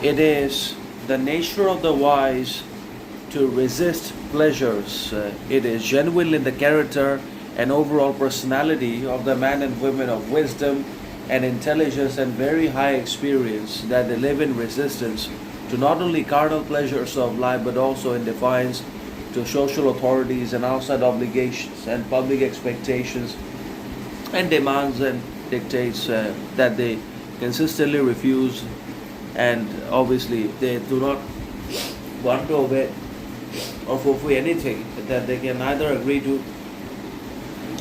It is the nature of the wise to resist pleasures. It is genuinely the character and overall personality of the men and women of wisdom and intelligence and very high experience that they live in resistance to not only carnal pleasures of life but also in defiance to social authorities and outside obligations and public expectations and demands and dictates that they consistently refuse, and obviously they do not want to obey or fulfill anything that they can neither agree to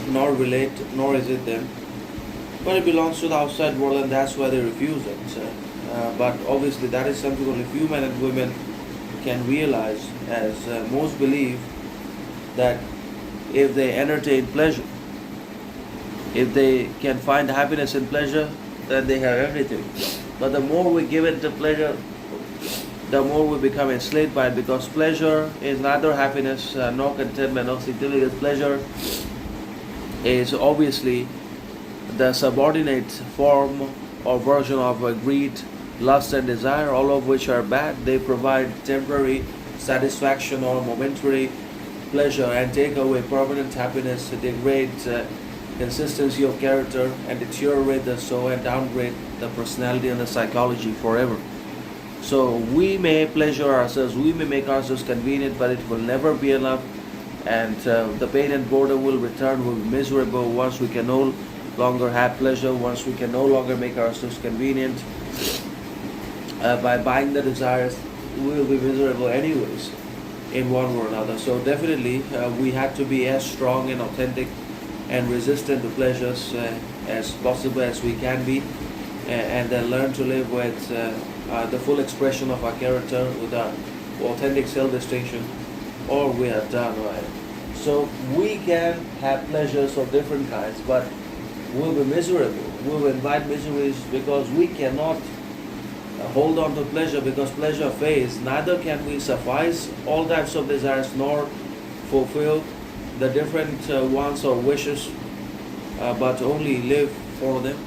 nor relate nor is it them, but it belongs to the outside world and that's why they refuse it. But obviously that is something only few men and women can realize, as most believe that if they entertain pleasure, if they can find happiness in pleasure, then they have everything. But the more we give it to pleasure, the more we become enslaved by it, because pleasure is neither happiness nor contentment nor significance. Pleasure is obviously the subordinate form or version of greed, lust, and desire, all of which are bad. They provide temporary satisfaction or momentary pleasure and take away permanent happiness, degrade consistency of character, and deteriorate the soul and downgrade the personality and the psychology forever. So we may pleasure ourselves, we may make ourselves convenient, but it will never be enough, and the pain and boredom will return, will be miserable once we can no longer have pleasure, once we can no longer make ourselves convenient. By buying the desires, we will be miserable anyways in one way or another. So definitely we have to be as strong and authentic and resistant to pleasures as possible as we can be, and then learn to live with the full expression of our character with our authentic self-distinction, or we are done right. So we can have pleasures of different kinds, but we'll be miserable. We will invite miseries because we cannot hold on to pleasure, because pleasure fades. Neither can we suffice all types of desires nor fulfill the different wants or wishes, but only live for them.